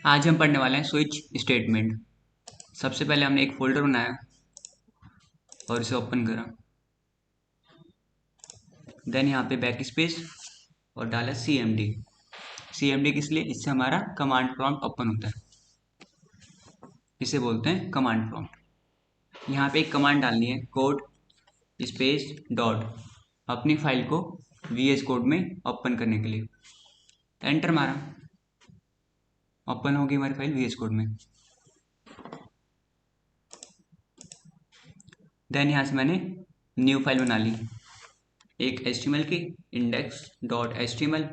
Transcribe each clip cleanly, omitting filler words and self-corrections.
आज हम पढ़ने वाले हैं स्विच स्टेटमेंट। सबसे पहले हमने एक फोल्डर बनाया और इसे ओपन करा। देन यहाँ पे बैक स्पेस और डाला CMD। CMD किस लिए? इससे हमारा कमांड प्रॉम्प्ट ओपन होता है, इसे बोलते हैं कमांड प्रॉम्प्ट। यहाँ पे एक कमांड डालनी है, कोड स्पेस डॉट, अपनी फाइल को VS कोड में ओपन करने के लिए। एंटर मारा, ओपन होगी हमारी फाइल VS कोड में। देन यहाँ से मैंने न्यू फाइल बना ली, एक HTML की index.html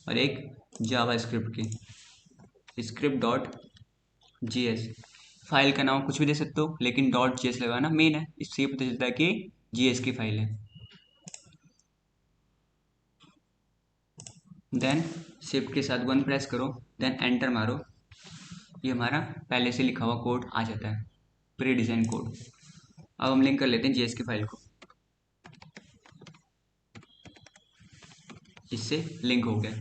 और एक जावास्क्रिप्ट की script.js। फाइल का नाम कुछ भी दे सकते हो, लेकिन .js लगाना मेन है, इससे पता चलता है कि JS की फाइल है। देन शिफ्ट के साथ 1 प्रेस करो, देन एंटर मारो। ये हमारा पहले से लिखा हुआ कोड आ जाता है, प्री डिजाइन कोड। अब हम लिंक कर लेते हैं JS की फाइल को। इससे लिंक हो गया।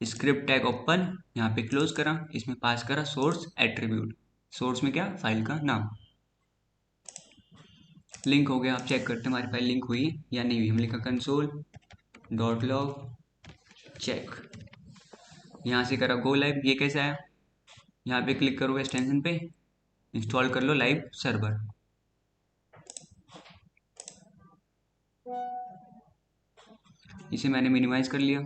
स्क्रिप्ट टैग ओपन, यहाँ पे क्लोज करा, इसमें पास करा सोर्स एट्रीब्यूट। सोर्स में क्या? फाइल का नाम। लिंक हो गया। आप चेक करते हैं हमारी फाइल लिंक हुई या नहीं हुई। हम लिखा कंसोल डॉट लॉग चेक। यहाँ से करा गो लाइव। ये कैसे आया? यहाँ पे क्लिक करोगे एक्सटेंशन पे, इंस्टॉल कर लो लाइव सर्वर। इसे मैंने मिनिमाइज कर लिया।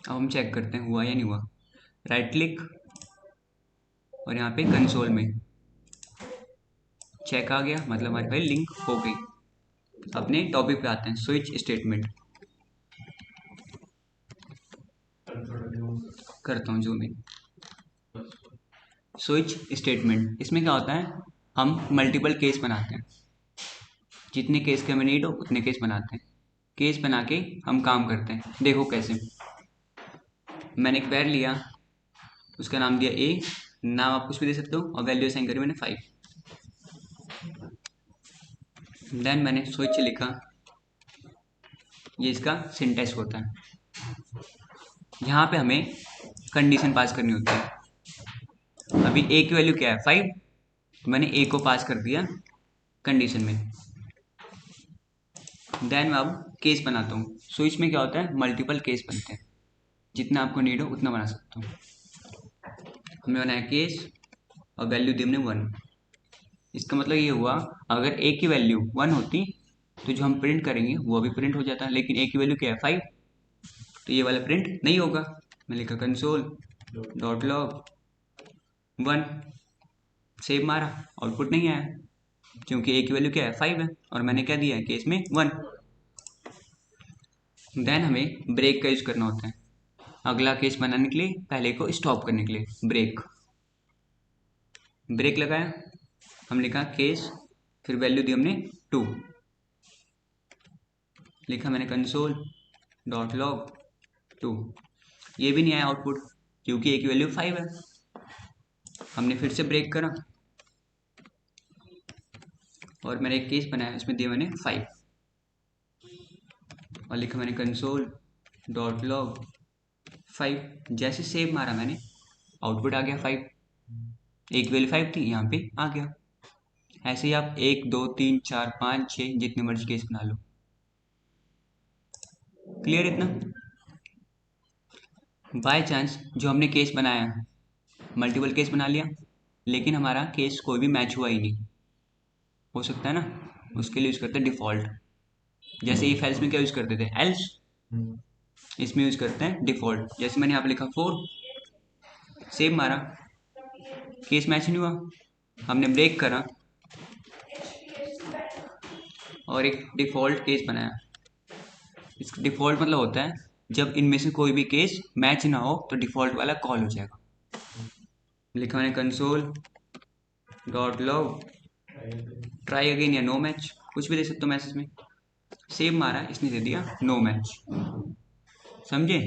अब हम चेक करते हैं हुआ या नहीं हुआ। राइट क्लिक और यहाँ पे कंसोल में चेक आ गया, मतलब हमारी फाइल लिंक हो गई। अपने टॉपिक पे आते हैं, स्विच स्टेटमेंट। करता हूँ जूम इन। स्विच स्टेटमेंट, इसमें क्या होता है, हम मल्टीपल केस बनाते हैं। जितने केस के हमें नीड हो उतने केस बनाते हैं। केस बना के हम काम करते हैं। देखो कैसे। मैंने एक पैर लिया, उसका नाम दिया ए, नाम आप कुछ भी दे सकते हो, और वैल्यू असाइन करी मैंने 5। देन मैंने स्विच लिखा, ये इसका सिंटेक्स होता है। यहाँ पे हमें कंडीशन पास करनी होती है। अभी ए की वैल्यू क्या है? 5, तो मैंने ए को पास कर दिया कंडीशन में। देन मैं अब केस बनाता हूँ। स्विच में क्या होता है, मल्टीपल केस बनते हैं। जितना आपको नीड हो उतना बना सकता हूँ। हमने बनाया केस और वैल्यू दी हमने 1। इसका मतलब ये हुआ, अगर ए की वैल्यू 1 होती तो जो हम प्रिंट करेंगे वो भी प्रिंट हो जाता, लेकिन ए की वैल्यू क्या है? 5, तो ये वाला प्रिंट नहीं होगा। मैं लिखा कंसोल डॉट लॉग 1, सेव मारा, आउटपुट नहीं आया, क्योंकि ए की वैल्यू क्या है? 5 है, और मैंने क्या दिया है केस में? 1। देन हमें ब्रेक का यूज करना होता है। अगला केस बनाने के लिए, पहले को स्टॉप करने के लिए ब्रेक। ब्रेक लगाया, हम लिखा केस, फिर वैल्यू दी हमने 2। लिखा मैंने कंसोल डॉट लॉग 2। ये भी नहीं आया आउटपुट, क्योंकि ए की वैल्यू 5 है। हमने फिर से ब्रेक करा और मैंने एक केस बनाया, इसमें दिया मैंने 5 और लिखा मैंने कंसोल डॉट लॉग 5। जैसे सेव मारा मैंने, आउटपुट आ गया 5। एक वैल्यू 5 थी, यहाँ पे आ गया। ऐसे ही आप 1 2 3 4 5 6 जितने मर्जी केस बना लो। क्लियर इतना? बाय चांस जो हमने केस बनाया, मल्टीपल केस बना लिया, लेकिन हमारा केस कोई भी मैच हुआ ही नहीं, हो सकता है ना, उसके लिए यूज करते हैं डिफॉल्ट। जैसे इफ एल्स में क्या यूज करते थे? एल्स। इसमें यूज करते हैं डिफॉल्ट। जैसे मैंने यहाँ पे लिखा 4, सेव मारा, केस मैच नहीं हुआ, हमने ब्रेक करा और एक डिफॉल्ट केस बनाया। इस डिफॉल्ट मतलब होता है जब इनमें से कोई भी केस मैच ना हो तो डिफॉल्ट वाला कॉल हो जाएगा। लिखा मैंने console dot log try again या नो मैच, कुछ भी दे सकते हो मैसेज में। सेव मारा, इसने दे दिया नो मैच। समझे?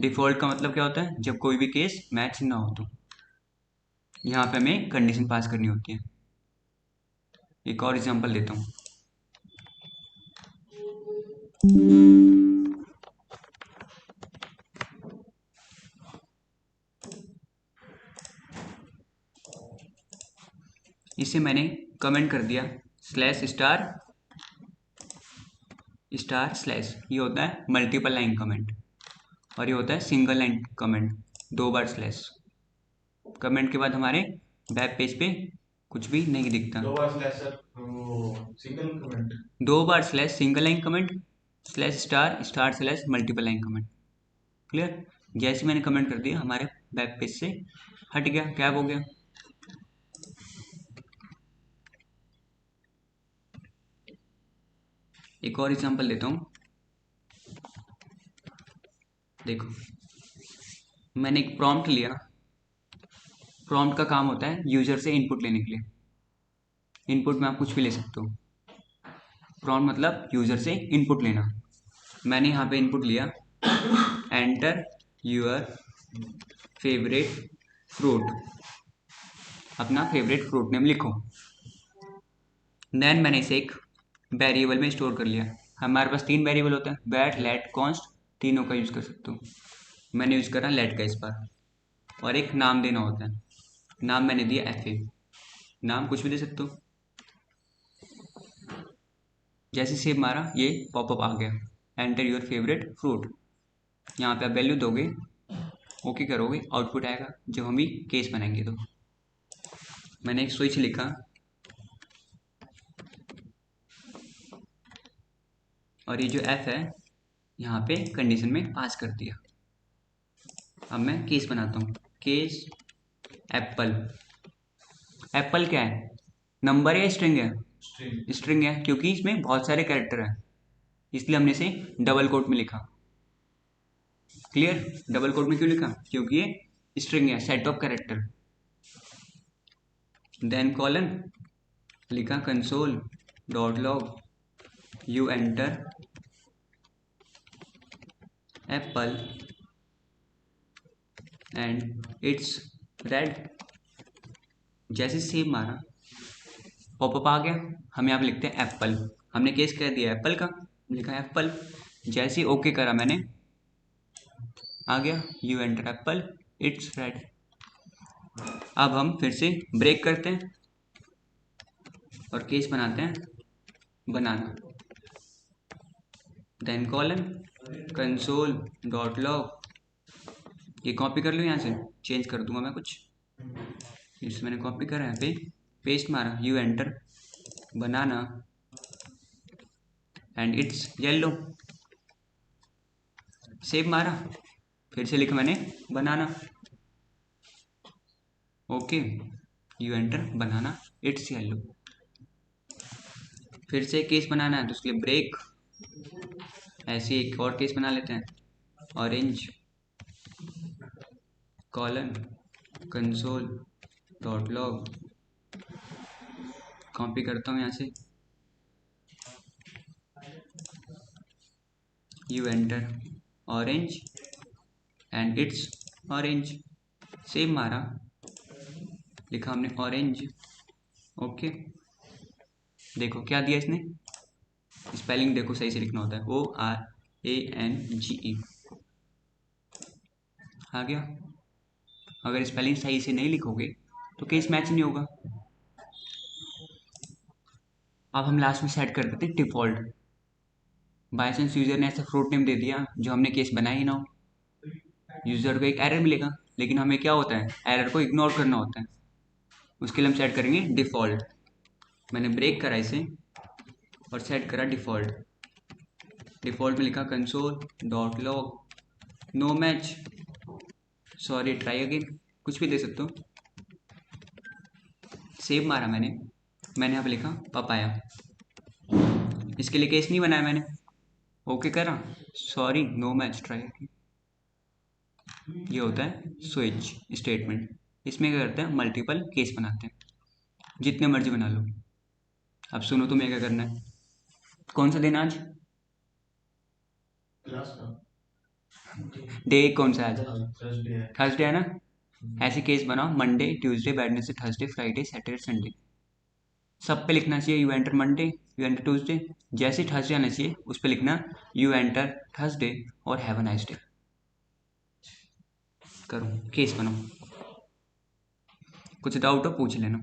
डिफॉल्ट का मतलब क्या होता है? जब कोई भी केस मैच ना हो तो। यहाँ पे हमें कंडीशन पास करनी होती है। एक और एग्जांपल देता हूँ। इसे मैंने कमेंट कर दिया स्लैश स्टार स्टार स्लैश, ये होता है मल्टीपल लाइन कमेंट, और ये होता है सिंगल लाइन कमेंट, 2 बार स्लैश। कमेंट के बाद हमारे वेब पेज पे कुछ भी नहीं दिखता। 2 बार स्लैश सर, वो सिंगल कमेंट। 2 बार slash single line comment, slash star star slash multiple line comment. Clear? जैसे मैंने कमेंट कर दिया हमारे वेब पेज से हट गया, कैब हो गया। एक और एग्जांपल देता हूँ, देखो मैंने एक प्रॉम्प्ट लिया। प्रॉम्प्ट का काम होता है यूजर से इनपुट लेने के लिए। इनपुट में आप कुछ भी ले सकते हो। प्रॉम्प्ट मतलब यूजर से इनपुट लेना। मैंने यहाँ पे इनपुट लिया एंटर योर फेवरेट फ्रूट, अपना फेवरेट फ्रूट नेम लिखो। देन मैंने इसे एक वेरिएबल में स्टोर कर लिया। हमारे पास 3 वेरिएबल होता है, बैट लेट कॉन्स्ट, तीनों का यूज़ कर सकते हो। मैंने यूज़ करा लेट का इस बार, और एक नाम देना होता है। नाम मैंने दिया FA, नाम कुछ भी दे सकते हो। जैसे सेव मारा ये पॉपअप आ गया एंटर योर फेवरेट फ्रूट। यहाँ पे आप वैल्यू दोगे, ओके करोगे, आउटपुट आएगा जब हम भी केस बनाएंगे। तो मैंने एक स्विच लिखा और ये जो F है यहाँ पे कंडीशन में पास कर दिया। अब मैं केस बनाता हूँ। Case Apple. एप्पल क्या है, नंबर है स्ट्रिंग है? स्ट्रिंग। स्ट्रिंग है क्योंकि इसमें बहुत सारे कैरेक्टर हैं, इसलिए हमने इसे डबल कोट में लिखा। क्लियर? डबल कोट में क्यों लिखा? क्योंकि ये स्ट्रिंग है, set of character. Then colon लिखा console dot log you enter apple and it's red. जैसे सेव मारा पॉपअप आ गया। हम यहाँ पे लिखते हैं एप्पल, हमने केस कह दिया एप्पल का, लिखा एप्पल। जैसे ही ओके करा मैंने, आ गया you enter Apple it's red. अब हम फिर से ब्रेक करते हैं और केस बनाते हैं banana. Then colon console dot log, ये कॉपी कर लो, यहाँ से चेंज कर दूंगा मैं कुछ। इस मैंने कॉपी करा यहाँ पे, पेस्ट मारा you enter banana and it's yellow. Save मारा, फिर से लिखा मैंने banana, okay you enter banana it's yellow. फिर से केस बनाना है तो उसके लिए ब्रेक। ऐसे एक और केस बना लेते हैं, orange colon console dot log, copy करता हूँ यहाँ से you enter orange and it's orange. Save मारा, लिखा हमने ऑरेंज, ओके। देखो क्या दिया इसने, स्पेलिंग देखो सही से लिखना होता है, ORANGE आ गया। अगर स्पेलिंग सही से नहीं लिखोगे तो केस मैच नहीं होगा। अब हम लास्ट में सेट कर देते हैं डिफॉल्ट। बाय चांस यूजर ने ऐसा फ्रूट नेम दे दिया जो हमने केस बनाया ही ना हो, यूजर को एक एरर मिलेगा, लेकिन हमें क्या होता है एरर को इग्नोर करना होता है। उसके लिए हम सेट करेंगे डिफॉल्ट। मैंने ब्रेक करा इसे और सेट करा डिफॉल्ट। डिफॉल्ट में लिखा console dot log no match, sorry try again, कुछ भी दे सकते हो। सेव मारा मैंने यहाँ पे लिखा पपाया। इसके लिए केस नहीं बनाया मैंने, ओके करा, sorry no match try again. ये होता है स्विच स्टेटमेंट। इसमें क्या करते हैं मल्टीपल केस बनाते हैं, जितने मर्जी बना लो। अब सुनो तुम्हें क्या करना है। कौन सा दिन आज, क्लास का डे कौन सा आज? थर्सडे है। थर्सडे है ना। ऐसे केस बनाओ Monday Tuesday Wednesday Thursday Friday Saturday Sunday. सब पे लिखना चाहिए you enter Monday you enter Tuesday. जैसे थर्सडे आना चाहिए उस पर लिखना यू एंटर थर्सडे और हैव अ नाइस डे। करो केस बनाओ, कुछ डाउट हो पूछ लेना।